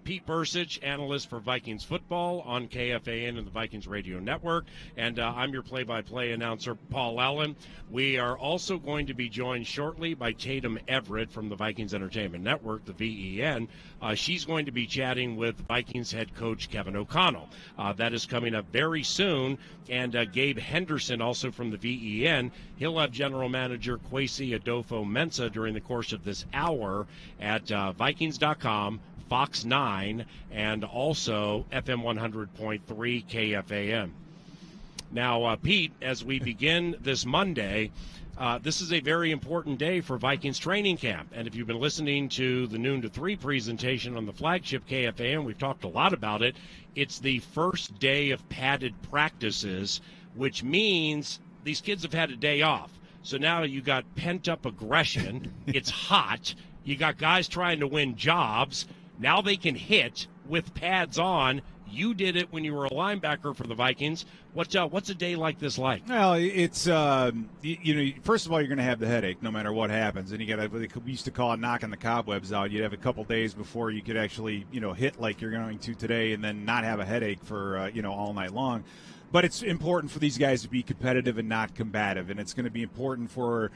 Pete Bercich, analyst for Vikings football on KFAN and the Vikings Radio Network. And I'm your play-by-play announcer, Paul Allen. We are also going to be joined shortly by Tatum Everett from the Vikings Entertainment Network, the VEN. She's going to be chatting with Vikings head coach Kevin O'Connell. That is coming up very soon. And Gabe Henderson, also from the VEN, he'll have general manager Kwesi Adolfo-Mensah during the course of this hour at Vikings.com, Fox 9, and also FM 100.3 KFAN. Now, Pete, as we begin this Monday, this is a very important day for Vikings Training Camp. And if you've been listening to the noon to 3 presentation on the flagship KFAN, we've talked a lot about it. It's the first day of padded practices, which means these kids have had a day off. So now you got pent-up aggression. It's hot. You got guys trying to win jobs. Now they can hit with pads on. You did it when you were a linebacker for the Vikings. What's a day like this like? Well, it's first of all, you're going to have the headache no matter what happens, and you got we used to call it knocking the cobwebs out. You'd have a couple days before you could actually hit like you're going to today, and then not have a headache for all night long. But it's important for these guys to be competitive and not combative, and it's going to be important for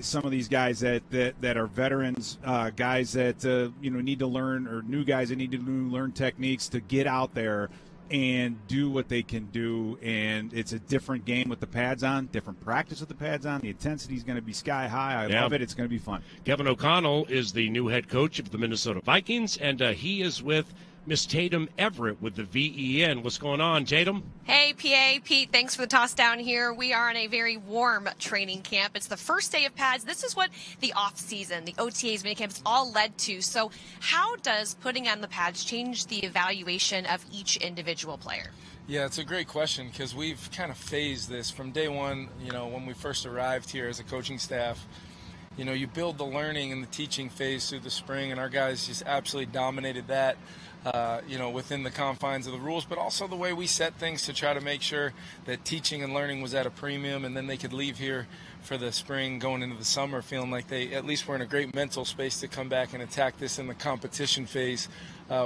some of these guys that are veterans, guys that need to learn, or new guys that need to learn techniques to get out there and do what they can do. And it's a different game with the pads on, different practice with the pads on. The intensity is going to be sky high. I love it. It's going to be fun. Kevin O'Connell is the new head coach of the Minnesota Vikings, and he is with Miss Tatum Everett with the VEN. What's going on, Tatum? Hey, PA. Pete, thanks for the toss down here. We are in a very warm training camp. It's the first day of pads. This is what the off-season, the OTAs, minicamps all led to. So how does putting on the pads change the evaluation of each individual player? Yeah, it's a great question because we've kind of phased this from day one, when we first arrived here as a coaching staff. You build the learning and the teaching phase through the spring, and our guys just absolutely dominated that. Within the confines of the rules, but also the way we set things to try to make sure that teaching and learning was at a premium, and then they could leave here for the spring going into the summer feeling like they at least were in a great mental space to come back and attack this in the competition phase,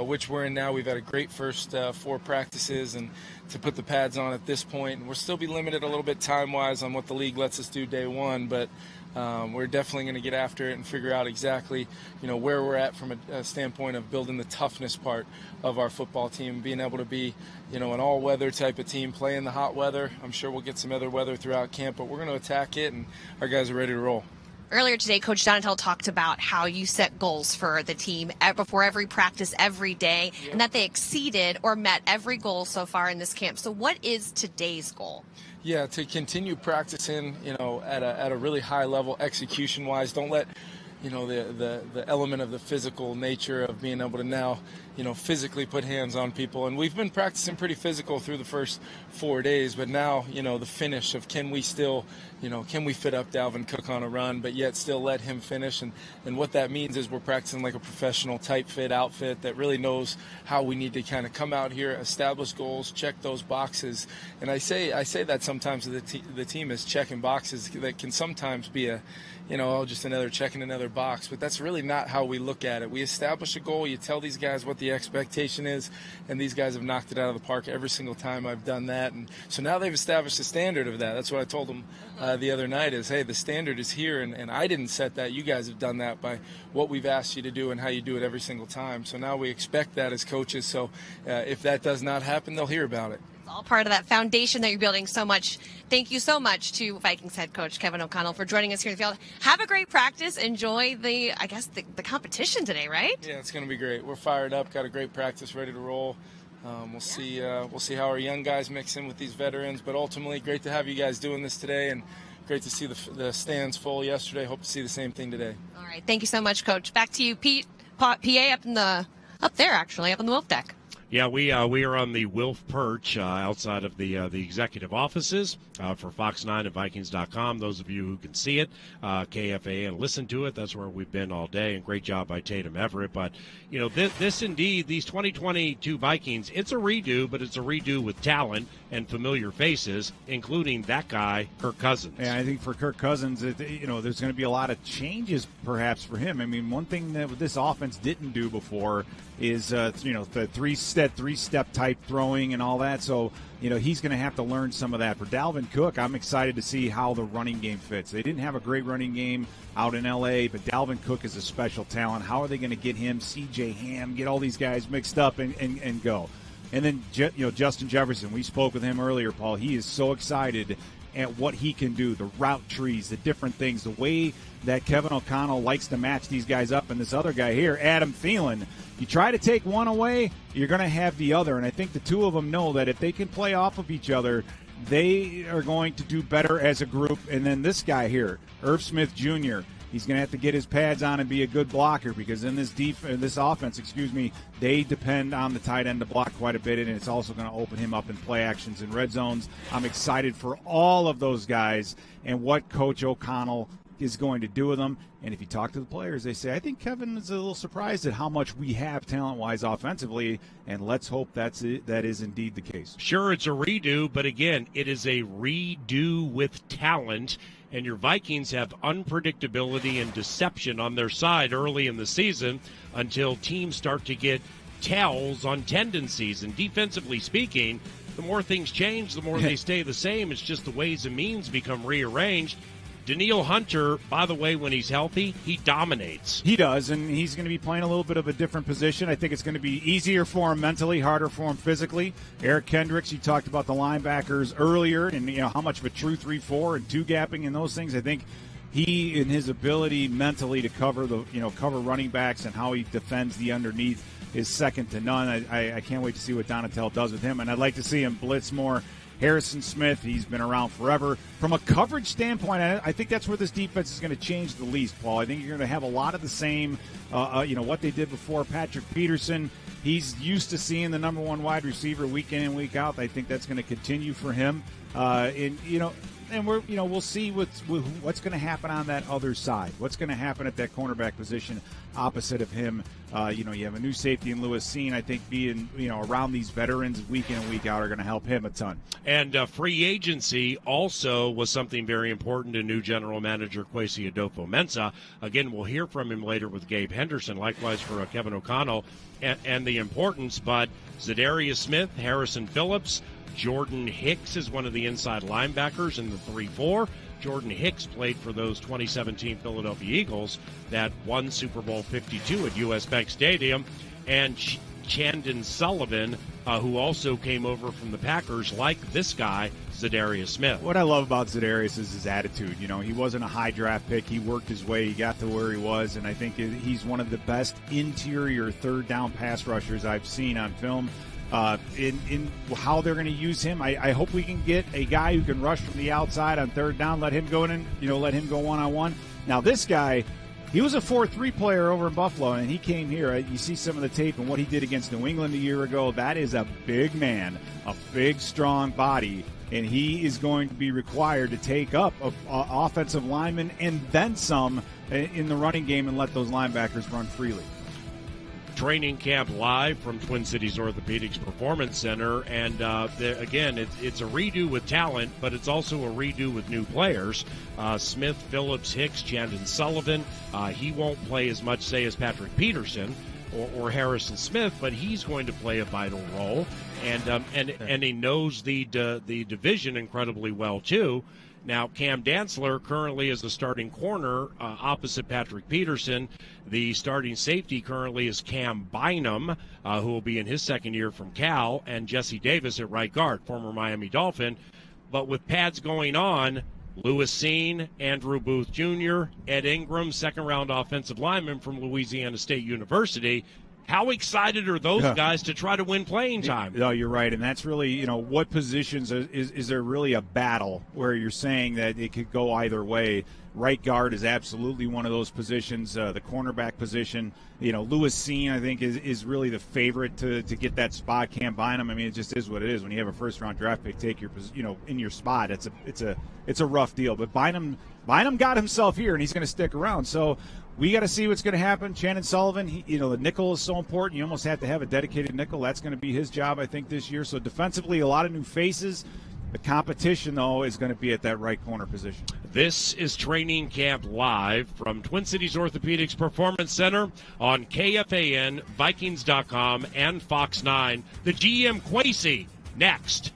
which we're in now. We've had a great first 4 practices, and to put the pads on at this point, and we'll still be limited a little bit time-wise on what the league lets us do day one, but we're definitely going to get after it and figure out exactly, where we're at from a standpoint of building the toughness part of our football team, being able to be, an all-weather type of team, play in the hot weather. I'm sure we'll get some other weather throughout camp, but we're going to attack it, and our guys are ready to roll. Earlier today, Coach Donatell talked about how you set goals for the team before every practice, every day, and that they exceeded or met every goal so far in this camp. So what is today's goal? Yeah, to continue practicing, at a really high level execution-wise. Don't let, the element of the physical nature of being able to now, physically put hands on people. And we've been practicing pretty physical through the first 4 days, but now, the finish of can we still, can we fit up Dalvin Cook on a run, but yet still let him finish? And what that means is we're practicing like a professional tight fit outfit that really knows how we need to kind of come out here, establish goals, check those boxes. And I say that sometimes the team is checking boxes that can sometimes be just another checking another box, but that's really not how we look at it. We establish a goal, you tell these guys what the expectation is, and these guys have knocked it out of the park every single time I've done that. And so now they've established a standard of that. That's what I told them the other night is, hey, the standard is here, and I didn't set that. You guys have done that by what we've asked you to do and how you do it every single time. So now we expect that as coaches. So if that does not happen, they'll hear about it. It's all part of that foundation that you're building so much. Thank you so much to Vikings head coach Kevin O'Connell for joining us here in the field. Have a great practice. Enjoy the competition today, right? Yeah, it's going to be great. We're fired up. Got a great practice ready to roll. We'll see how our young guys mix in with these veterans. But ultimately, great to have you guys doing this today, and great to see the stands full yesterday. Hope to see the same thing today. All right. Thank you so much, Coach. Back to you, Pete. PA up on the Wolf Deck. Yeah, we are on the Wilf Perch outside of the executive offices for Fox 9 and Vikings.com. Those of you who can see it, KFA, and listen to it, that's where we've been all day. And great job by Tatum Everett. But, this indeed, these 2022 Vikings, it's a redo, but it's a redo with talent and familiar faces, including that guy, Kirk Cousins. Yeah, I think for Kirk Cousins, there's going to be a lot of changes perhaps for him. I mean, one thing that this offense didn't do before is the three-step type throwing and all that. So he's going to have to learn some of that. For Dalvin Cook, I'm excited to see how the running game fits. They didn't have a great running game out in L.A., but Dalvin Cook is a special talent. How are they going to get him, C.J. Ham, get all these guys mixed up and go? And then Justin Jefferson, we spoke with him earlier, Paul. He is so excited at what he can do, the route trees, the different things, the way that Kevin O'Connell likes to match these guys up. And this other guy here, Adam Thielen, you try to take one away, you're going to have the other. And I think the two of them know that if they can play off of each other, they are going to do better as a group. And then this guy here, Irv Smith Jr., he's going to have to get his pads on and be a good blocker, because in this offense, they depend on the tight end to block quite a bit, and it's also going to open him up in play actions and red zones. I'm excited for all of those guys and what Coach O'Connell is going to do with them. And if you talk to the players, they say, I think Kevin is a little surprised at how much we have talent-wise offensively, and let's hope that is indeed the case. Sure, it's a redo, but again, it is a redo with talent. And your Vikings have unpredictability and deception on their side early in the season until teams start to get tells on tendencies. And defensively speaking, the more things change, the more they stay the same. It's just the ways and means become rearranged. Danielle Hunter, by the way, when he's healthy, he dominates. He does, and he's going to be playing a little bit of a different position. I think it's going to be easier for him mentally, harder for him physically. Eric Kendricks, you talked about the linebackers earlier, and how much of a true 3-4 and two-gapping and those things. I think he, in his ability mentally to cover cover running backs and how he defends the underneath, is second to none. I can't wait to see what Donatell does with him, and I'd like to see him blitz more. Harrison Smith, he's been around forever. From a coverage standpoint, I think that's where this defense is going to change the least, Paul. I think you're going to have a lot of the same, what they did before. Patrick Peterson, he's used to seeing the number one wide receiver week in and week out. I think that's going to continue for him. And we'll see what's going to happen on that other side. What's going to happen at that cornerback position opposite of him? You have a new safety in Lewis Seen. I think being around these veterans week in and week out are going to help him a ton. And free agency also was something very important to new general manager Kwesi Adofo-Mensah. Again, we'll hear from him later with Gabe Henderson. Likewise for Kevin O'Connell and the importance. But Zadarius Smith, Harrison Phillips, Jordan Hicks is one of the inside linebackers in the 3-4. Jordan Hicks played for those 2017 Philadelphia Eagles that won Super Bowl 52 at U.S. Bank Stadium. And Chandon Sullivan, who also came over from the Packers, like this guy, Zadarius Smith. What I love about Zadarius is his attitude. He wasn't a high draft pick. He worked his way. He got to where he was, and I think he's one of the best interior third down pass rushers I've seen on film. In how they're going to use him, I hope we can get a guy who can rush from the outside on third down, let him go in, let him go one-on-one. Now, this guy, he was a 4-3 player over in Buffalo, and he came here. You see some of the tape and what he did against New England a year ago. That is a big man, a big, strong body, and he is going to be required to take up offensive linemen and then some in the running game and let those linebackers run freely. Training camp live from Twin Cities Orthopedics Performance Center, and again, it's a redo with talent, but it's also a redo with new players. Smith, Phillips, Hicks, Chandon Sullivan. He won't play as much, say, as Patrick Peterson or Harrison Smith, but he's going to play a vital role, and he knows the division incredibly well too. Now, Cam Dantzler currently is the starting corner opposite Patrick Peterson. The starting safety currently is Cam Bynum, who will be in his second year from Cal, and Jesse Davis at right guard, former Miami Dolphin. But with pads going on, Lewis Seen, Andrew Booth Jr., Ed Ingram, second-round offensive lineman from Louisiana State University. How excited are those guys to try to win playing time? No, you're right, and that's really, what positions is there really a battle where you're saying that it could go either way? Right guard is absolutely one of those positions. The cornerback position, Lewis Seen, I think, is really the favorite to get that spot. Cam Bynum, I mean, it just is what it is. When you have a first-round draft pick take in your spot, it's a rough deal. But Bynum got himself here, and he's going to stick around. So we got to see what's going to happen. Chandon Sullivan, the nickel is so important. You almost have to have a dedicated nickel. That's going to be his job, I think, this year. So defensively, a lot of new faces. The competition, though, is going to be at that right corner position. This is Training Camp Live from Twin Cities Orthopedics Performance Center on KFAN, Vikings.com, and Fox 9. The GM Kwesi next.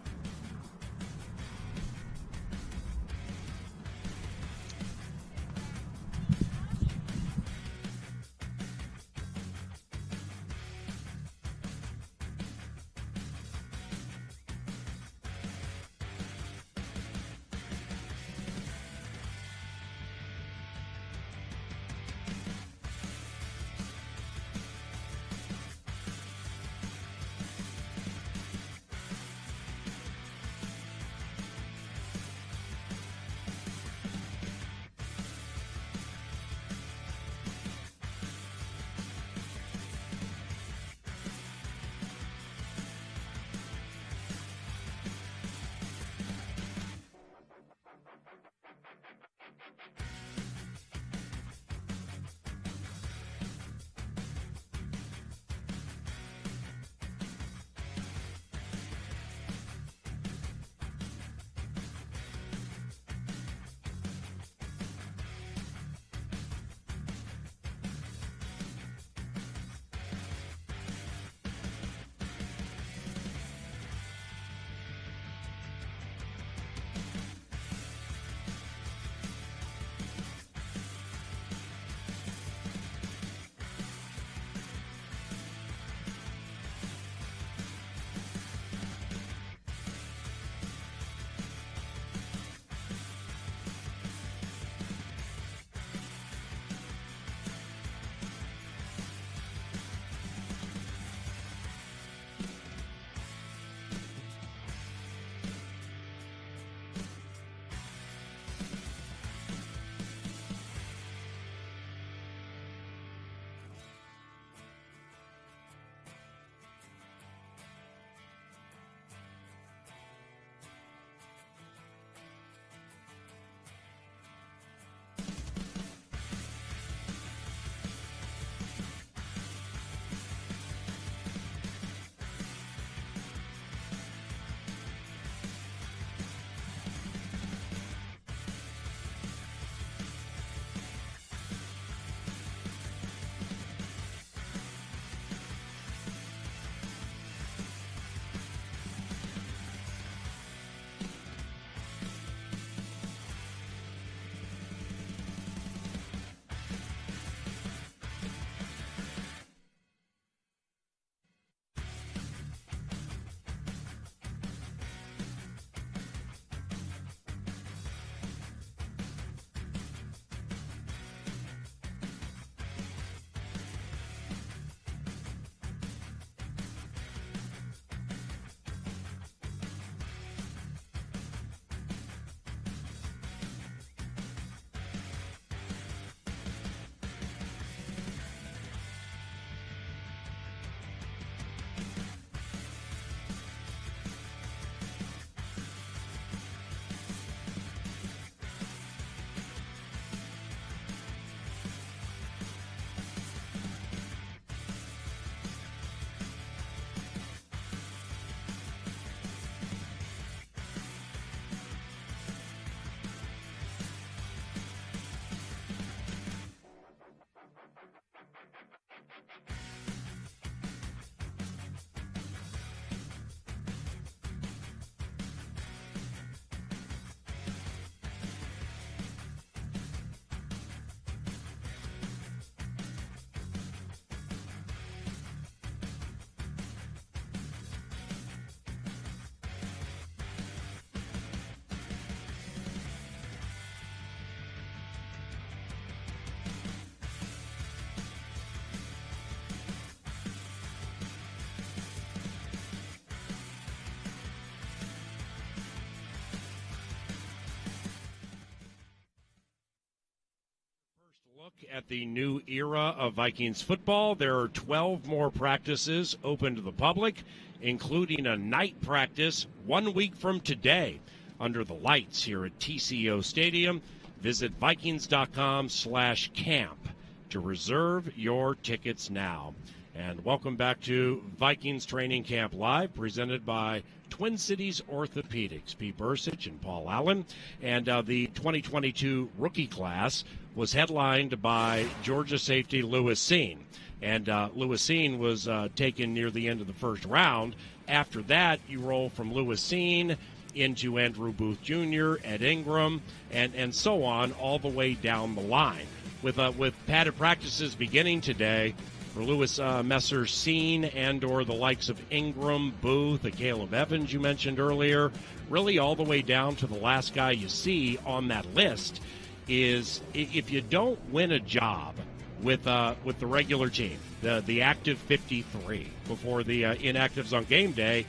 Look at the new era of Vikings football. There are 12 more practices open to the public, including a night practice 1 week from today under the lights here at TCO Stadium. Visit Vikings.com/camp to reserve your tickets now. And welcome back to Vikings Training Camp Live, presented by Twin Cities Orthopedics, Pete Bercich and Paul Allen. And the 2022 rookie class was headlined by Georgia safety Lewis Cine. And Lewis Cine was taken near the end of the first round. After that, you roll from Lewis Cine into Andrew Booth Jr., Ed Ingram, and so on, all the way down the line. With padded practices beginning today for Lewis Messer, Cine, and/or the likes of Ingram, Booth, AKAYLEB Evans you mentioned earlier, really all the way down to the last guy you see on that list is if you don't win a job with the regular team, the active 53 before the inactives on game day,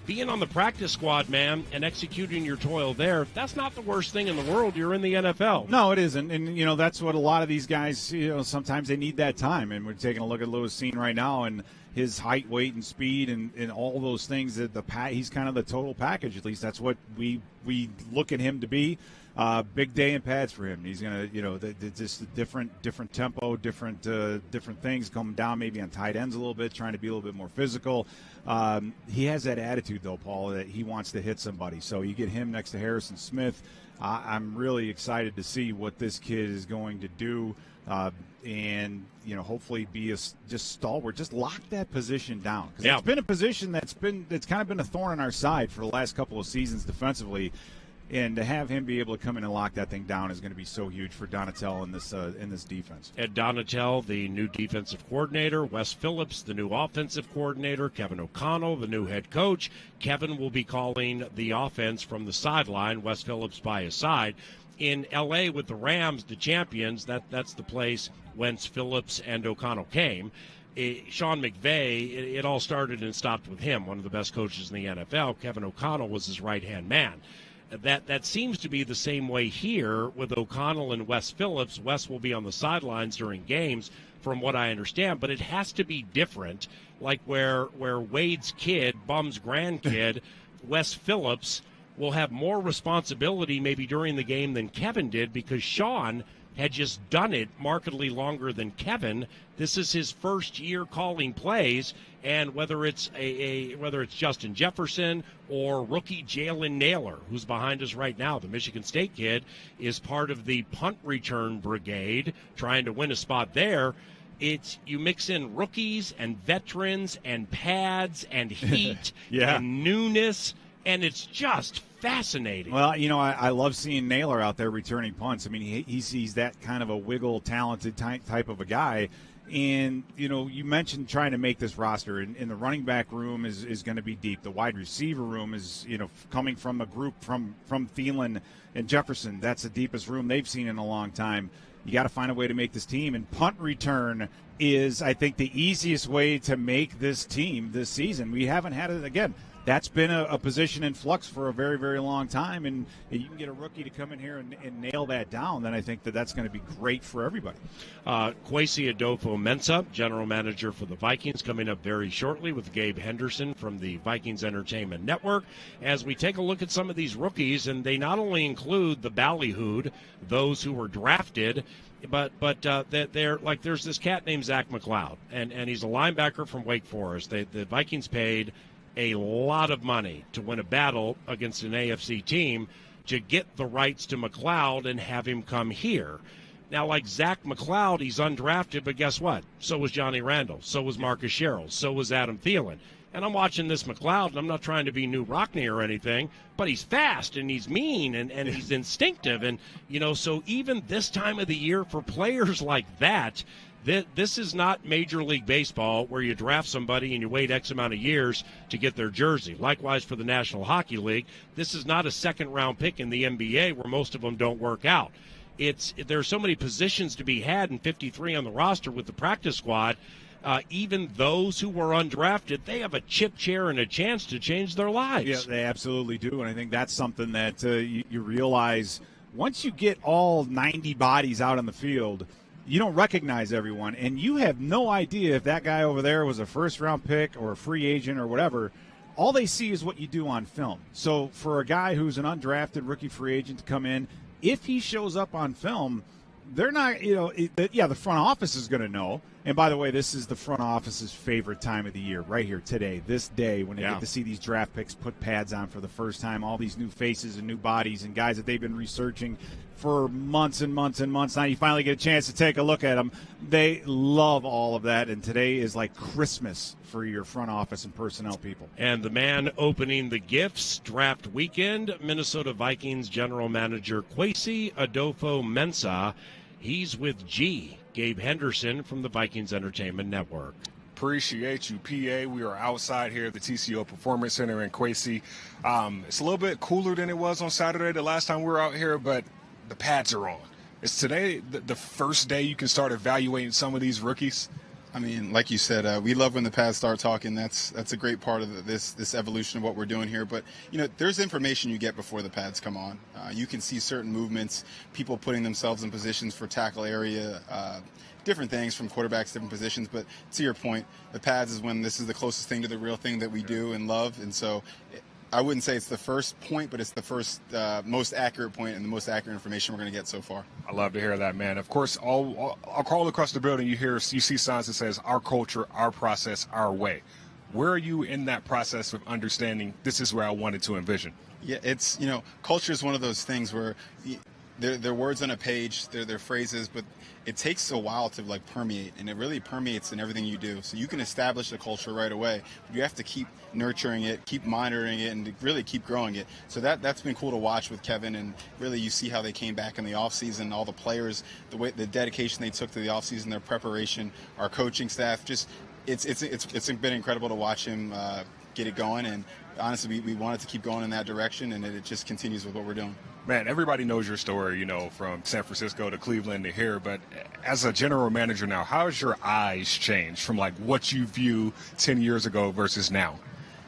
being on the practice squad, man, and executing your toil there, that's not the worst thing in the world. You're in the NFL. No, it isn't. And, that's what a lot of these guys, sometimes they need that time. And we're taking a look at Lewis Cine right now and his height, weight, and speed and all those things. That he's kind of the total package. At least that's what we look at him to be. Big day in pads for him. He's going to, just a different tempo, different things coming down maybe on tight ends a little bit, trying to be a little bit more physical. He has that attitude, though, Paul, that he wants to hit somebody. So you get him next to Harrison Smith. I'm really excited to see what this kid is going to do. And hopefully be just stalwart, just lock that position down, because it's been a position that's kind of been a thorn in our side for the last couple of seasons defensively. And to have him be able to come in and lock that thing down is going to be so huge for Donatel in this defense. Ed Donatel, the new defensive coordinator. Wes Phillips, the new offensive coordinator. Kevin O'Connell, the new head coach. Kevin will be calling the offense from the sideline. Wes Phillips by his side. In L.A. with the Rams, the champions, that's the place whence Phillips and O'Connell came. Sean McVay, it all started and stopped with him, one of the best coaches in the NFL. Kevin O'Connell was his right-hand man. That seems to be the same way here with O'Connell and Wes Phillips. Wes will be on the sidelines during games, from what I understand, but it has to be different, like where Wade's kid, Bum's grandkid, Wes Phillips, will have more responsibility maybe during the game than Kevin did, because Sean had just done it markedly longer than Kevin. This is his first year calling plays, and whether it's whether it's Justin Jefferson or rookie Jalen Naylor, who's behind us right now, the Michigan State kid, is part of the punt return brigade, trying to win a spot there. You mix in rookies and veterans and pads and heat and newness, and it's just fascinating. Well, I love seeing Naylor out there returning punts. I mean, he's that kind of a wiggle, talented type of a guy. And, you mentioned trying to make this roster, and the running back room is going to be deep. The wide receiver room is, coming from a group from Thielen and Jefferson. That's the deepest room they've seen in a long time. You got to find a way to make this team, and punt return is, I think, the easiest way to make this team this season. We haven't had it again. That's been a position in flux for a very, very long time, and you can get a rookie to come in here and nail that down, then I think that's going to be great for everybody. Kwesi Adofo-Mensah, general manager for the Vikings, coming up very shortly with Gabe Henderson from the Vikings Entertainment Network, as we take a look at some of these rookies, and they not only include the ballyhooed, those who were drafted, but they're like, there's this cat named Zach McLeod, and he's a linebacker from Wake Forest. The Vikings paid a lot of money to win a battle against an AFC team to get the rights to McLeod and have him come here. Now, like Zach McLeod, he's undrafted, but guess what? So was Johnny Randall. So was Marcus Sherrill. So was Adam Thielen. And I'm watching this McLeod, and I'm not trying to be New Rockney or anything, but he's fast, and he's mean, and he's instinctive. And, so even this time of the year for players like that, this is not Major League Baseball where you draft somebody and you wait X amount of years to get their jersey. Likewise for the National Hockey League, this is not a second-round pick in the NBA where most of them don't work out. There are so many positions to be had, and 53 on the roster with the practice squad. Even those who were undrafted, they have a chip chair and a chance to change their lives. Yeah, they absolutely do, and I think that's something that you realize once you get all 90 bodies out on the field. You don't recognize everyone, and you have no idea if that guy over there was a first-round pick or a free agent or whatever. All they see is what you do on film. So for a guy who's an undrafted rookie free agent to come in, if he shows up on film, they're not, the front office is going to know, And by the way, this is the front office's favorite time of the year, right here today, this day, when they get to see these draft picks put pads on for the first time, all these new faces and new bodies and guys that they've been researching for months and months and months. Now you finally get a chance to take a look at them. They love all of that, and today is like Christmas for your front office and personnel people. And the man opening the gifts draft weekend, Minnesota Vikings general manager Kwesi Adofo-Mensah. He's with Gabe Henderson from the Vikings Entertainment Network. Appreciate you, PA. We are outside here at the TCO Performance Center in Kwesi. It's a little bit cooler than it was on Saturday, the last time we were out here, but the pads are on. Is today the first day you can start evaluating some of these rookies? I mean, like you said, we love when the pads start talking. That's a great part of this evolution of what we're doing here. But, there's information you get before the pads come on. You can see certain movements, people putting themselves in positions for tackle area, different things from quarterbacks, different positions. But to your point, the pads is when this is the closest thing to the real thing that we do and love. And so I wouldn't say it's the first point, but it's the first most accurate point and the most accurate information we're going to get so far. I love to hear that, man. Of course, all across the building, you see signs that says our culture, our process, our way. Where are you in that process of understanding this is where I wanted to envision? Yeah, it's, culture is one of those things where they're words on a page, they're phrases, but it takes a while to permeate, and it really permeates in everything you do. So you can establish a culture right away, but you have to keep nurturing it, keep monitoring it, and really keep growing it. So that's been cool to watch with Kevin, and really you see how they came back in the offseason, all the players, the dedication they took to the offseason, their preparation, our coaching staff, just it's been incredible to watch him get it going, and honestly, we wanted to keep going in that direction, and it just continues with what we're doing. Man, everybody knows your story, from San Francisco to Cleveland to here, but as a general manager now, how has your eyes changed from what you view 10 years ago versus now?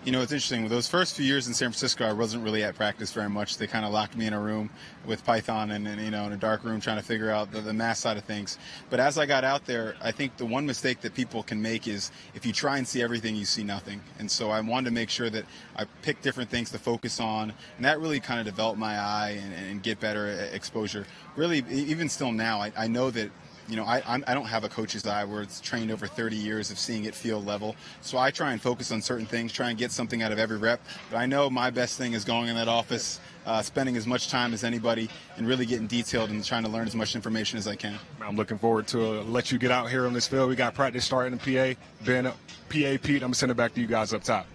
It's interesting. Those first few years in San Francisco, I wasn't really at practice very much. They kind of locked me in a room with Python and in a dark room trying to figure out the math side of things. But as I got out there, I think the one mistake that people can make is if you try and see everything, you see nothing. And so I wanted to make sure that I picked different things to focus on, and that really kind of developed my eye and get better exposure. Really, even still now, I know that I don't have a coach's eye where it's trained over 30 years of seeing it field level. So I try and focus on certain things, try and get something out of every rep. But I know my best thing is going in that office, spending as much time as anybody, and really getting detailed and trying to learn as much information as I can. I'm looking forward to let you get out here on this field. We got practice starting in PA. Ben, PA Pete, I'm going to send it back to you guys up top.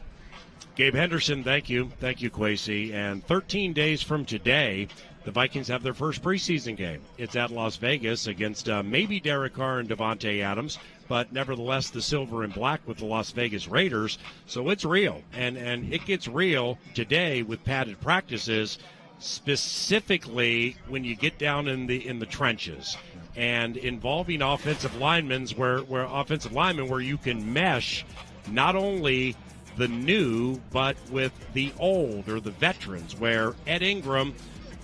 Gabe Henderson, thank you. Thank you, Kwesi. And 13 days from today, the Vikings have their first preseason game. It's at Las Vegas against maybe Derek Carr and Devontae Adams, but nevertheless the silver and black with the Las Vegas Raiders. So it's real, and it gets real today with padded practices, specifically when you get down in the trenches and involving offensive linemen where you can mesh not only the new but with the old or the veterans, where Ed Ingram,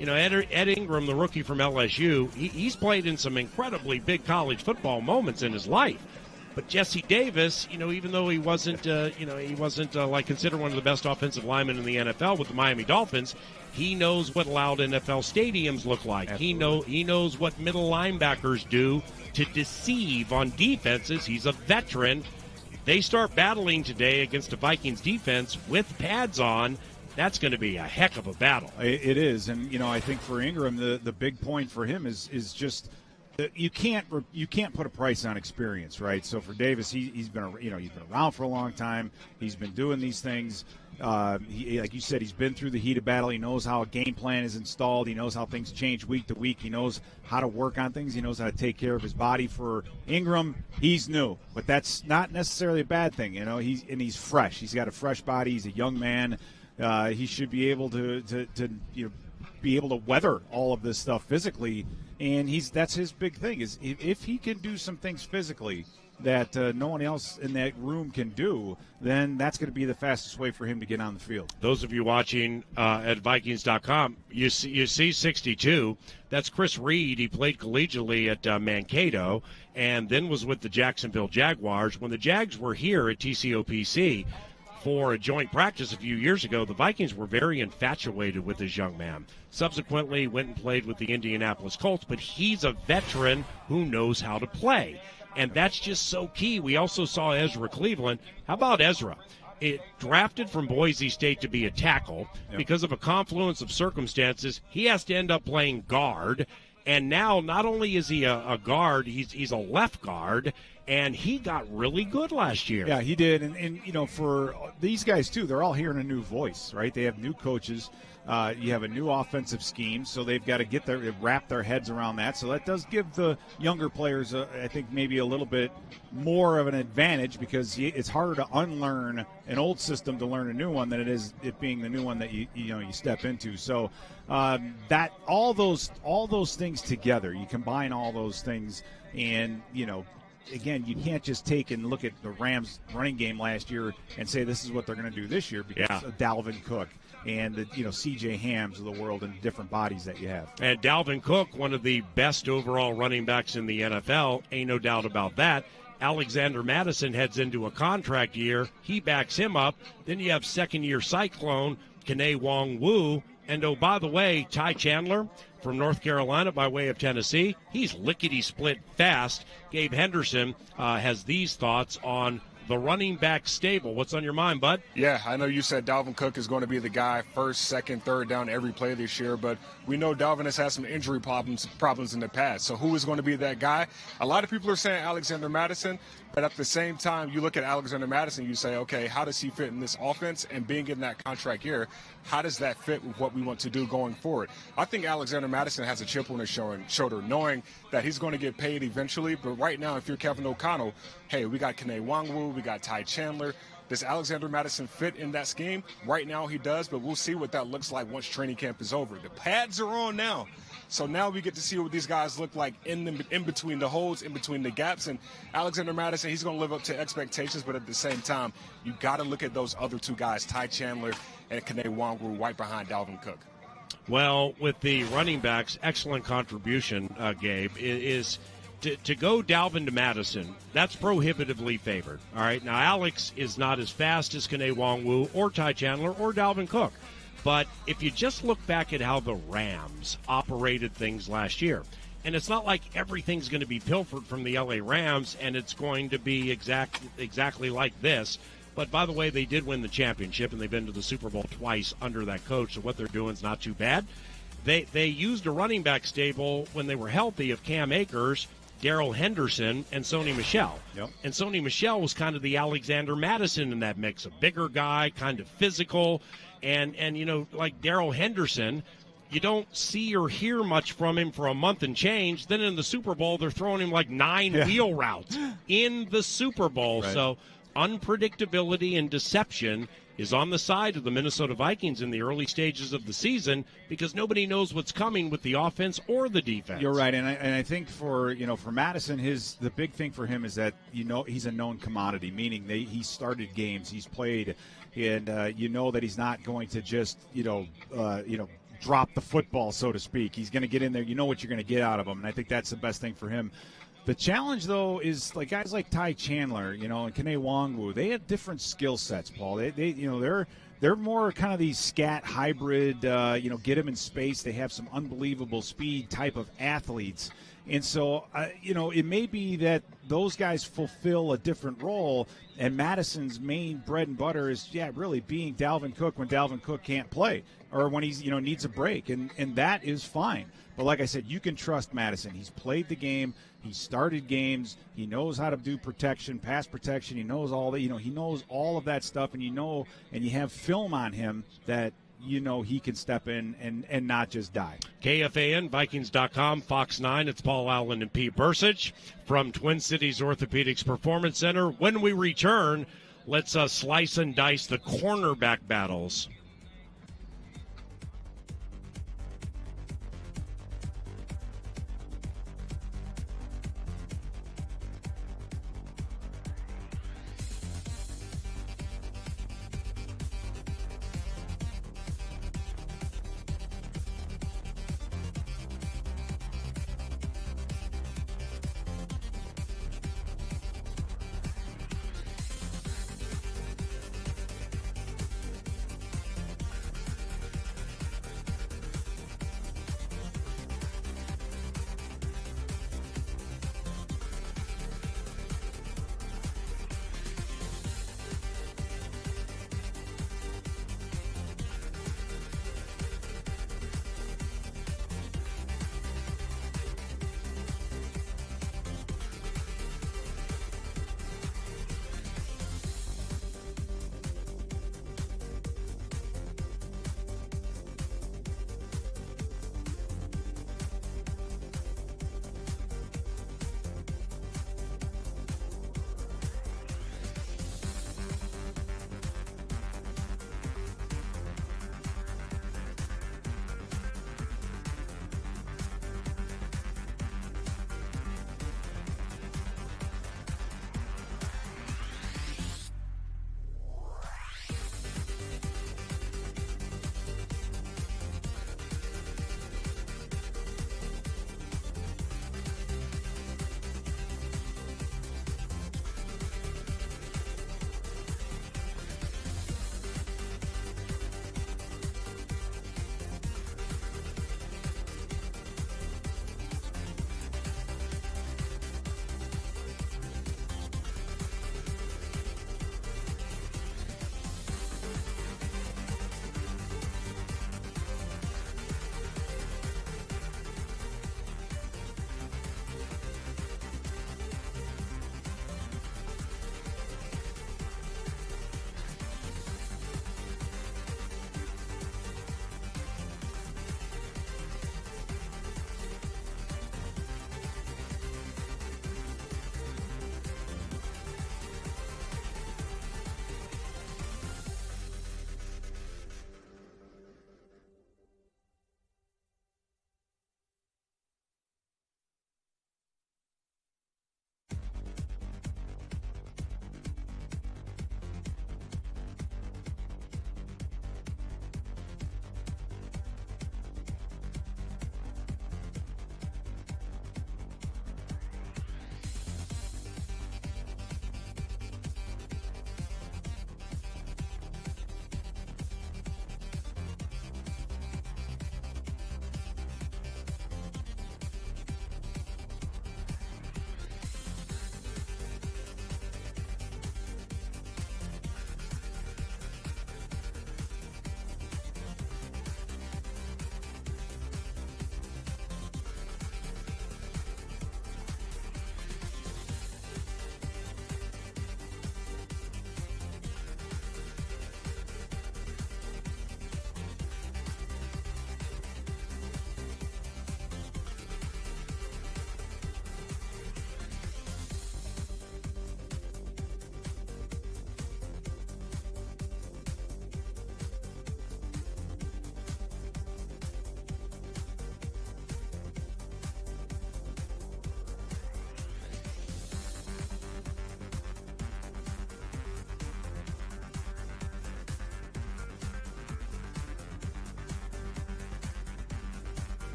Ed Ingram, the rookie from LSU, he's played in some incredibly big college football moments in his life. But Jesse Davis, even though he wasn't considered one of the best offensive linemen in the NFL with the Miami Dolphins, he knows what loud NFL stadiums look like. Absolutely. He knows what middle linebackers do to deceive on defenses. He's a veteran. They start battling today against a Vikings defense with pads on. That's going to be a heck of a battle. It is, and I think for Ingram, the big point for him is just that you can't put a price on experience, right? So for Davis, he's been around for a long time. He's been doing these things. Like you said, he's been through the heat of battle. He knows how a game plan is installed. He knows how things change week to week. He knows how to work on things. He knows how to take care of his body. For Ingram, he's new, but that's not necessarily a bad thing. He's fresh. He's got a fresh body. He's a young man. He should be able to be able to weather all of this stuff physically, and that's his big thing. Is if he can do some things physically that no one else in that room can do, then that's going to be the fastest way for him to get on the field. Those of you watching at Vikings.com, you see 62. That's Chris Reed. He played collegiately at Mankato and then was with the Jacksonville Jaguars. When the Jags were here at TCOPC for a joint practice a few years ago, the Vikings were very infatuated with this young man. Subsequently, went and played with the Indianapolis Colts, but he's a veteran who knows how to play. And that's just so key. We also saw Ezra Cleveland. How about Ezra? It drafted from Boise State to be a tackle. Because of a confluence of circumstances, he has to end up playing guard. And now not only is he a guard, he's a left guard, and he got really good last year. Yeah, he did. And you know, for these guys, too, they're all hearing a new voice, right? They have new coaches. You have a new offensive scheme, so they've got to wrap their heads around that. So that does give the younger players, I think, maybe a little bit more of an advantage, because it's harder to unlearn an old system to learn a new one than it is it being the new one that you step into. So that all those things together, you combine all those things, and again, you can't just take and look at the Rams running game last year and say this is what they're going to do this year, because of Dalvin Cook and the C.J. Hams of the world and different bodies that you have. And Dalvin Cook, one of the best overall running backs in the NFL, ain't no doubt about that. Alexander Mattison heads into a contract year. He backs him up. Then you have second-year Cyclone, Kene Wong-Wu. And, oh, by the way, Ty Chandler from North Carolina by way of Tennessee, he's lickety-split fast. Gabe Henderson has these thoughts on the running back stable. What's on your mind, bud? Yeah, I know you said Dalvin Cook is going to be the guy first, second, third down every play this year, but we know Dalvin has had some injury problems in the past. So who is going to be that guy? A lot of people are saying Alexander Mattison, but at the same time, you look at Alexander Mattison, you say, okay, how does he fit in this offense? And being in that contract year, how does that fit with what we want to do going forward? I think Alexander Mattison has a chip on his shoulder, knowing that he's going to get paid eventually. But right now, if you're Kevin O'Connell, hey, we got Kene Wong-Wu, we got Ty Chandler. Does Alexander Mattison fit in that scheme? Right now he does, but we'll see what that looks like once training camp is over. The pads are on now. So now we get to see what these guys look like in between the holes, in between the gaps. And Alexander Mattison, he's going to live up to expectations, but at the same time, you got to look at those other two guys, Ty Chandler and Kene Wong-Wu, right behind Dalvin Cook. Well, with the running backs, excellent contribution, Gabe, is to go Dalvin to Madison. That's prohibitively favored. All right, now Alex is not as fast as Kene Wong-Wu or Ty Chandler or Dalvin Cook. But if you just look back at how the Rams operated things last year, and it's not like everything's going to be pilfered from the LA Rams and it's going to be exactly like this. But by the way, they did win the championship, and they've been to the Super Bowl twice under that coach, so what they're doing is not too bad. They used a running back stable when they were healthy of Cam Akers, Darrell Henderson, and Sony Michel. Yep. And Sony Michel was kind of the Alexander Mattison in that mix, a bigger guy, kind of physical. And like Darrell Henderson, you don't see or hear much from him for a month and change. Then in the Super Bowl, they're throwing him like 9 wheel routes in the Super Bowl. Right. So unpredictability and deception is on the side of the Minnesota Vikings in the early stages of the season, because nobody knows what's coming with the offense or the defense. You're right, and I think for Madison, the big thing for him is that he's a known commodity, meaning he started games, he's played, and that he's not going to just drop the football, so to speak. He's going to get in there. You know what you're going to get out of him, and I think that's the best thing for him. The challenge, though, is like guys like Ty Chandler, and Kene Wong-Wu. They have different skill sets, Paul. They're more kind of these scat hybrid, get them in space. They have some unbelievable speed type of athletes. And so, it may be that those guys fulfill a different role, and Madison's main bread and butter is, really being Dalvin Cook when Dalvin Cook can't play or when he's, needs a break. And that is fine. But like I said, you can trust Madison. He's played the game. He started games. He knows how to do protection, pass protection. He knows all that. He knows all of that stuff, and and you have film on him that he can step in and not just die. KFAN, Vikings.com, Fox 9. It's Paul Allen and Pete Bercich from Twin Cities Orthopedics Performance Center. When we return, let's slice and dice the cornerback battles.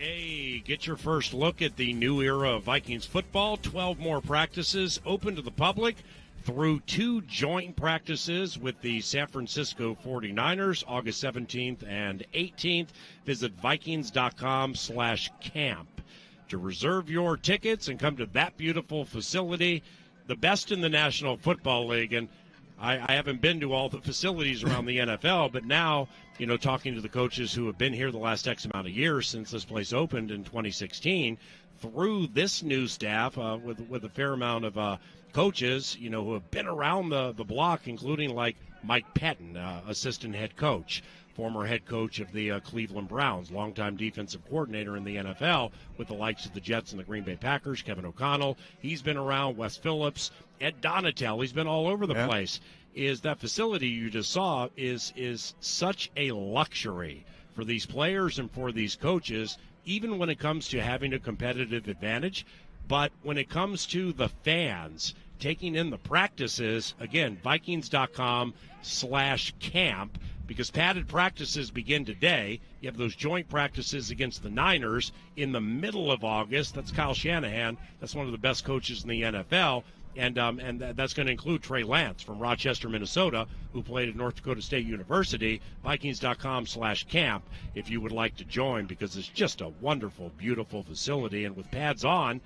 Hey, get your first look at the new era of Vikings football. 12 more practices open to the public through 2 joint practices with the San Francisco 49ers, August 17th and 18th. Visit Vikings.com/camp to reserve your tickets and come to that beautiful facility, the best in the National Football League. And I haven't been to all the facilities around the NFL, but now, talking to the coaches who have been here the last X amount of years since this place opened in 2016, through this new staff with a fair amount of coaches, who have been around the block, including like Mike Pettin, assistant head coach, former head coach of the Cleveland Browns, longtime defensive coordinator in the NFL with the likes of the Jets and the Green Bay Packers, Kevin O'Connell. He's been around, Wes Phillips, Ed Donatel. He's been all over the place. Is that facility you just saw is such a luxury for these players and for these coaches, even when it comes to having a competitive advantage. But when it comes to the fans taking in the practices, again, Vikings.com/camp, because padded practices begin today. You have those joint practices against the Niners in the middle of August. That's Kyle Shanahan. That's one of the best coaches in the NFL. And that's going to include Trey Lance from Rochester, Minnesota, who played at North Dakota State University. Vikings.com/camp if you would like to join, because it's just a wonderful, beautiful facility. And with pads on,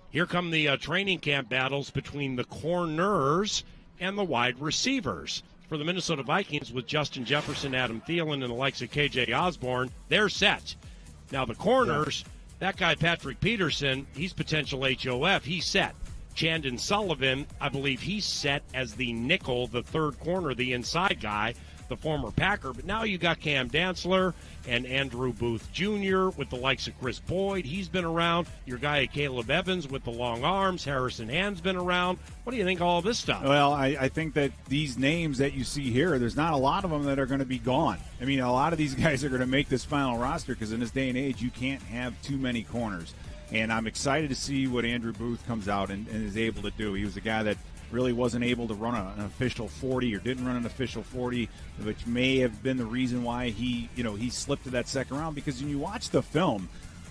here come the training camp battles between the corners and the wide receivers. For the Minnesota Vikings, with Justin Jefferson, Adam Thielen, and the likes of KJ Osborne, they're set. Now the corners, that guy Patrick Peterson, he's potential HOF, he's set. Chandon Sullivan, I believe he's set as the nickel, the third corner, the inside guy, the former Packer. But now you got Cam Dantzler and Andrew Booth Jr. with the likes of Chris Boyd. He's been around. Your guy AKAYLEB Evans with the long arms. Harrison Hand's been around. What do you think of all this stuff? Well, I think that these names that you see here, there's not a lot of them that are going to be gone. I mean, a lot of these guys are going to make this final roster because in this day and age, you can't have too many corners. And I'm excited to see what Andrew Booth comes out and is able to do. He was a guy that really wasn't able to run an official 40 or didn't run an official 40, which may have been the reason why he slipped to that second round. Because when you watch the film,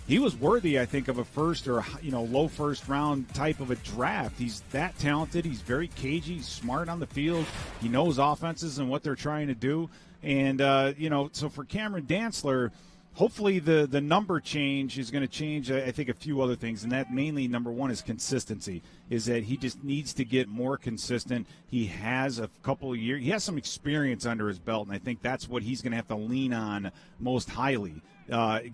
he was worthy, I think, of a first or low first round type of a draft. He's that talented. He's very cagey. He's smart on the field. He knows offenses and what they're trying to do. And so for Cameron Dantzler, hopefully the number change is going to change, I think, a few other things, and that mainly, number one, is consistency, is that he just needs to get more consistent. He has a couple of years. He has some experience under his belt, and I think that's what he's going to have to lean on most highly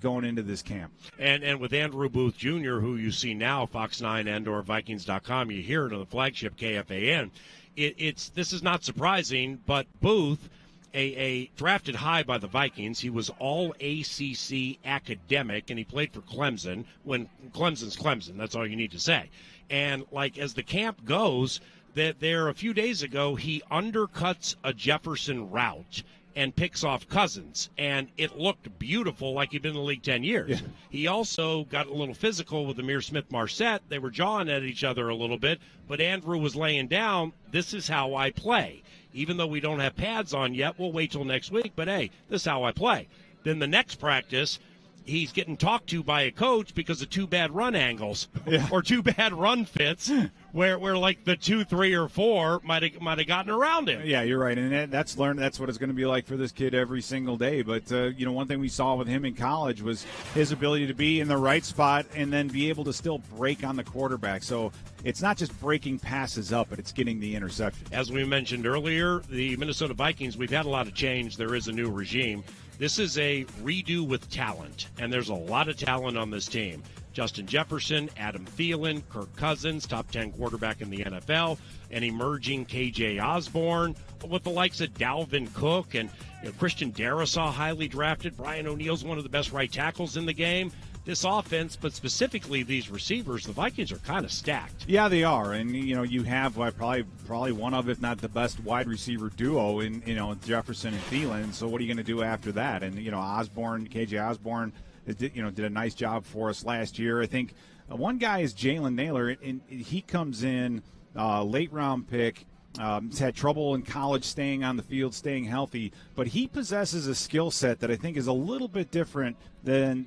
going into this camp. And with Andrew Booth Jr., who you see now, Fox 9 and/or Vikings.com, you hear it on the flagship KFAN. This is not surprising, but Booth, a drafted high by the Vikings. He was all ACC academic, and he played for Clemson when Clemson's Clemson. That's all you need to say. And as the camp goes, that there a few days ago, he undercuts a Jefferson route and picks off Cousins, and it looked beautiful, like he'd been in the league 10 years. Yeah. He also got a little physical with Amir Smith-Marset. They were jawing at each other a little bit, but Andrew was laying down, this is how I play. Even though we don't have pads on yet, we'll wait till next week, but hey, this is how I play. Then the next practice, he's getting talked to by a coach because of 2 bad run angles or 2 bad run fits where like the 2, 3, or 4 might have gotten around him. Yeah, you're right, and that's what it's going to be like for this kid every single day. But one thing we saw with him in college was his ability to be in the right spot and then be able to still break on the quarterback. So it's not just breaking passes up, but it's getting the interception. As we mentioned earlier, the Minnesota Vikings, we've had a lot of change. There is a new regime. This is a redo with talent, and there's a lot of talent on this team. Justin Jefferson, Adam Thielen, Kirk Cousins, top 10 quarterback in the NFL, an emerging KJ Osborne, with the likes of Dalvin Cook and Christian Darrisaw, highly drafted. Brian O'Neill's one of the best right tackles in the game. This offense, but specifically these receivers, the Vikings are kind of stacked. Yeah, they are, and you have probably one of, if not the best wide receiver duo in Jefferson and Thielen. So what are you going to do after that? And Osborne, KJ Osborne, did a nice job for us last year. I think one guy is Jalen Naylor, and he comes in late round pick. He's had trouble in college staying on the field, staying healthy, but he possesses a skill set that I think is a little bit different than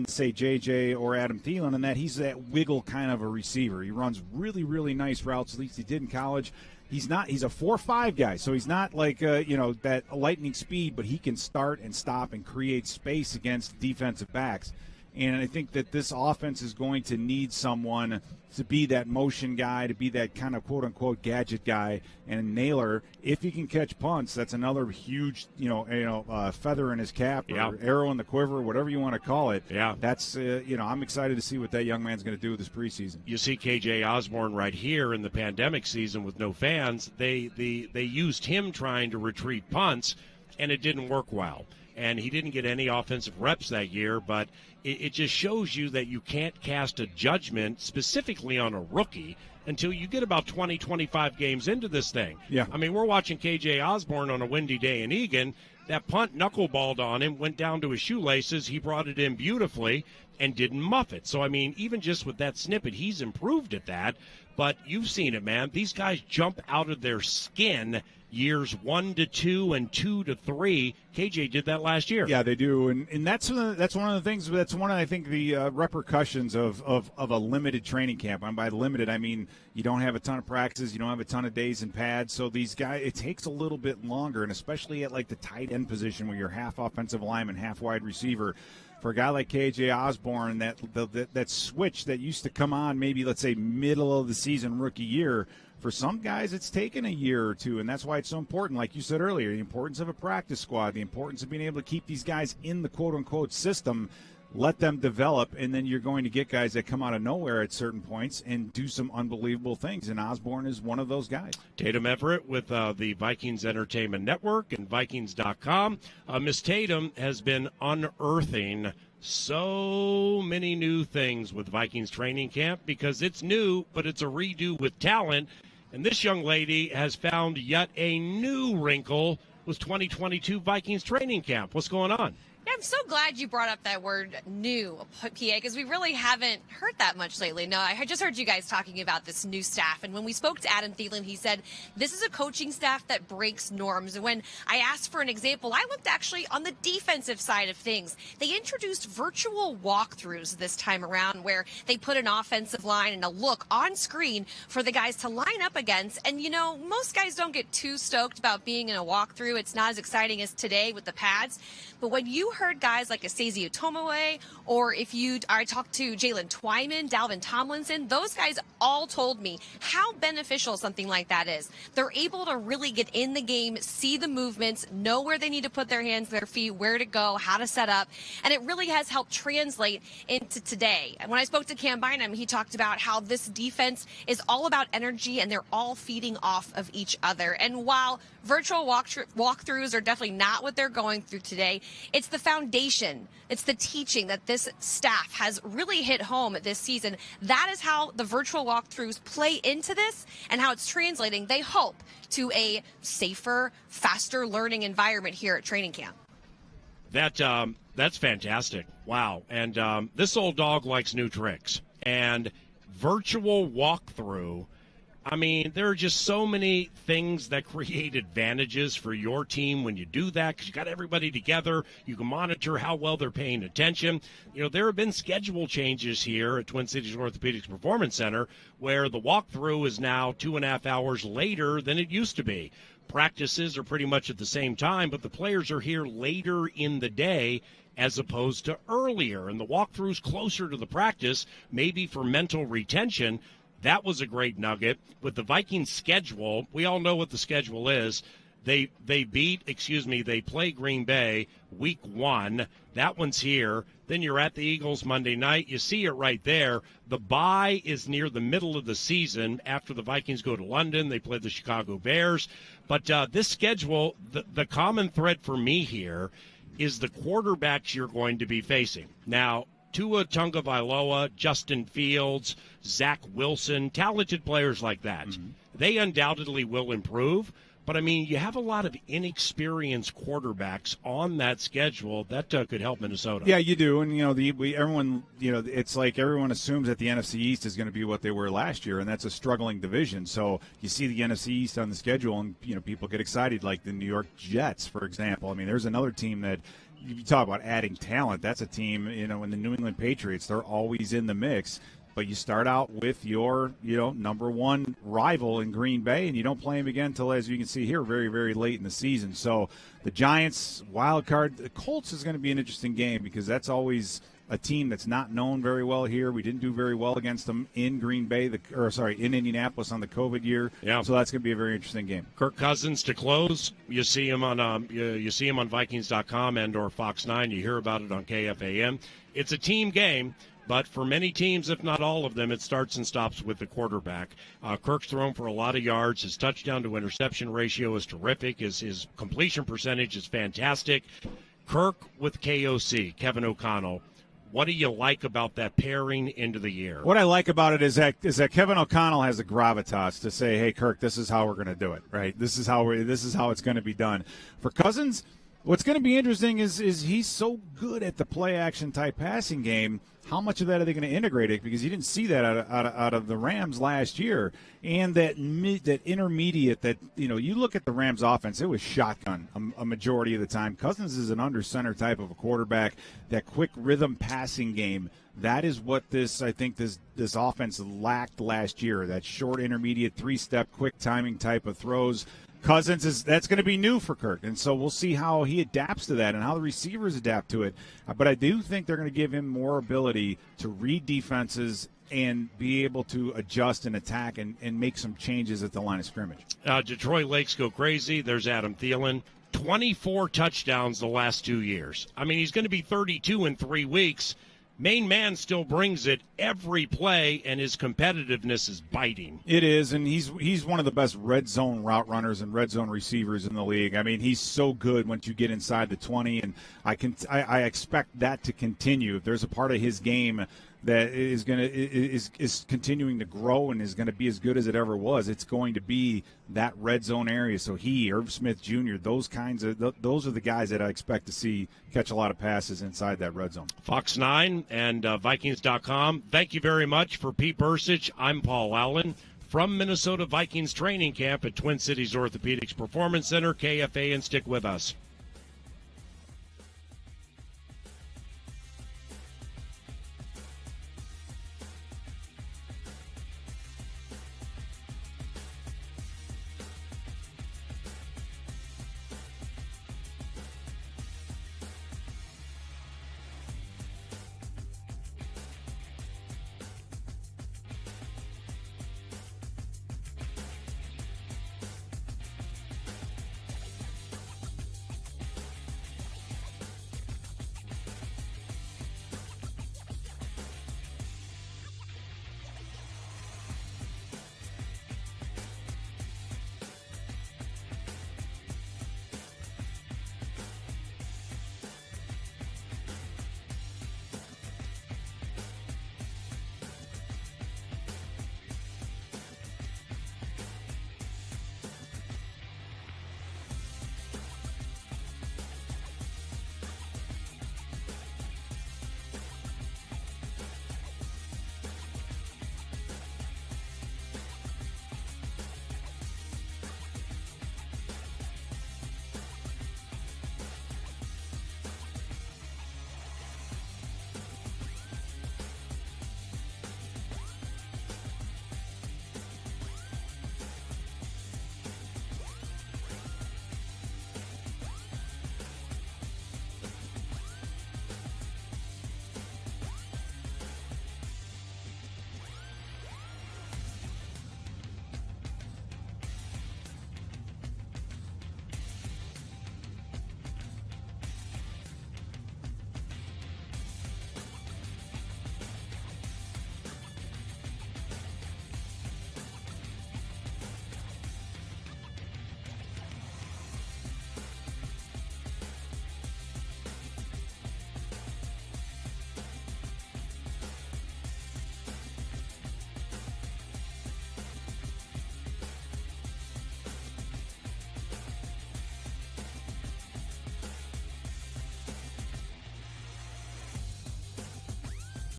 say JJ or Adam Thielen, in that he's that wiggle kind of a receiver. He runs really, really nice routes, at least he did in college. He's a 4.5 guy, so he's not like that lightning speed, but he can start and stop and create space against defensive backs. And I think that this offense is going to need someone to be that motion guy, to be that kind of quote-unquote gadget guy and a nailer. If he can catch punts, that's another huge, feather in his cap or arrow in the quiver, whatever you want to call it. Yeah. That's, I'm excited to see what that young man's going to do this preseason. You see KJ Osborne right here in the pandemic season with no fans. They used him trying to retrieve punts, and it didn't work well. And he didn't get any offensive reps that year, but it just shows you that you can't cast a judgment specifically on a rookie until you get about 20, 25 games into this thing. Yeah. I mean, we're watching KJ Osborne on a windy day in Egan. That punt knuckleballed on him, went down to his shoelaces. He brought it in beautifully and didn't muff it. So, I mean, even just with that snippet, he's improved at that. But you've seen it, man. These guys jump out of their skin years 1 to 2 and 2 to 3. KJ did that last year. Yeah, they do, and that's one of the things. That's one of, I think, the repercussions of a limited training camp. And by limited, I mean you don't have a ton of practices, you don't have a ton of days in pads. So these guys, it takes a little bit longer, and especially at like the tight end position where you're half offensive lineman, half wide receiver. For a guy like KJ Osborne, that switch that used to come on maybe, let's say, middle of the season rookie year, for some guys it's taken a year or two, and that's why it's so important, like you said earlier, the importance of a practice squad, the importance of being able to keep these guys in the quote-unquote system, let them develop, and then you're going to get guys that come out of nowhere at certain points and do some unbelievable things, and Osborne is one of those guys. Tatum Everett with the Vikings Entertainment Network and Vikings.com. Miss Tatum has been unearthing so many new things with Vikings Training Camp because it's new, but it's a redo with talent. And this young lady has found yet a new wrinkle with 2022 Vikings Training Camp. What's going on? Yeah, I'm so glad you brought up that word new, PA, because we really haven't heard that much lately. No, I just heard you guys talking about this new staff. And when we spoke to Adam Thielen, he said, this is a coaching staff that breaks norms. And when I asked for an example, I looked actually on the defensive side of things. They introduced virtual walkthroughs this time around where they put an offensive line and a look on screen for the guys to line up against. And, most guys don't get too stoked about being in a walkthrough. It's not as exciting as today with the pads. But when you heard guys like Asezi Otomoe, or I talked to Jalen Twyman, Dalvin Tomlinson, those guys all told me how beneficial something like that is. They're able to really get in the game, see the movements, know where they need to put their hands, their feet, where to go, how to set up, and it really has helped translate into today. And when I spoke to Cam Bynum, he talked about how this defense is all about energy and they're all feeding off of each other. And while virtual walkthroughs are definitely not what they're going through today, it's the foundation, it's the teaching that this staff has really hit home this season. That is how the virtual walkthroughs play into this and how it's translating, they hope, to a safer, faster learning environment here at training camp. That's fantastic. Wow. And this old dog likes new tricks. And virtual walkthrough, I mean, there are just so many things that create advantages for your team when you do that because you got everybody together. You can monitor how well they're paying attention. There have been schedule changes here at Twin Cities Orthopedics Performance Center where the walkthrough is now 2.5 hours later than it used to be. Practices are pretty much at the same time, but the players are here later in the day as opposed to earlier. And the walkthrough's closer to the practice, maybe for mental retention. That was a great nugget. With the Vikings schedule, we all know what the schedule is. They play Green Bay week 1. That one's here. Then you're at the Eagles Monday night. You see it right there. The bye is near the middle of the season. After the Vikings go to London, they play the Chicago Bears. But this schedule, the common thread for me here is the quarterbacks you're going to be facing. Now, Tua Tagovailoa, Justin Fields, Zach Wilson, talented players like that. Mm-hmm. They undoubtedly will improve, But, I mean, you have a lot of inexperienced quarterbacks on that schedule. That could help Minnesota. Yeah, you do. And, everyone, it's like everyone assumes that the NFC East is going to be what they were last year, and that's a struggling division. So you see the NFC East on the schedule, and, people get excited, like the New York Jets, for example. I mean, there's another team that you talk about adding talent. That's a team, in the New England Patriots, they're always in the mix. But you start out with your, number one rival in Green Bay, and you don't play him again until, as you can see here, very, very late in the season. So the Giants, wild card, the Colts is going to be an interesting game because that's always a team that's not known very well here. We didn't do very well against them in Green Bay, in Indianapolis on the COVID year. Yeah. So that's going to be a very interesting game. Kirk Cousins to close. You see him on Vikings.com and/or Fox 9. You hear about it on KFAN. It's a team game. But for many teams, if not all of them, it starts and stops with the quarterback. Kirk's thrown for a lot of yards. His touchdown-to-interception ratio is terrific. His completion percentage is fantastic. Kirk with KOC, Kevin O'Connell. What do you like about that pairing into the year? What I like about it is that Kevin O'Connell has the gravitas to say, "Hey, Kirk, this is how we're going to do it. Right? This is how it's going to be done." For Cousins, what's going to be interesting is he's so good at the play-action type passing game. How much of that are they going to integrate it? Because you didn't see that out of the Rams last year. And that intermediate that, you look at the Rams offense, it was shotgun a majority of the time. Cousins is an under-center type of a quarterback. That quick rhythm passing game, that is what this offense lacked last year. That short, intermediate, three-step, quick timing type of throws. Cousins that's going to be new for Kirk, and so we'll see how he adapts to that and how the receivers adapt to it. But I do think they're going to give him more ability to read defenses and be able to adjust and attack and make some changes at the line of scrimmage. Detroit Lakes go crazy. There's Adam Thielen. 24 touchdowns the last 2 years. I mean, he's going to be 32 in 3 weeks. Main man still brings it every play, and his competitiveness is biting. It is, and he's one of the best red zone route runners and red zone receivers in the league. I mean, he's so good once you get inside the 20, and I expect that to continue. If there's a part of his game that is continuing to grow and is going to be as good as it ever was, it's going to be that red zone area. So Irv Smith Jr., those are the guys that I expect to see catch a lot of passes inside that red zone. Fox 9 and Vikings.com. Thank you very much. For Pete Bercich, I'm Paul Allen from Minnesota Vikings Training Camp at Twin Cities Orthopedics Performance Center, KFA, and stick with us.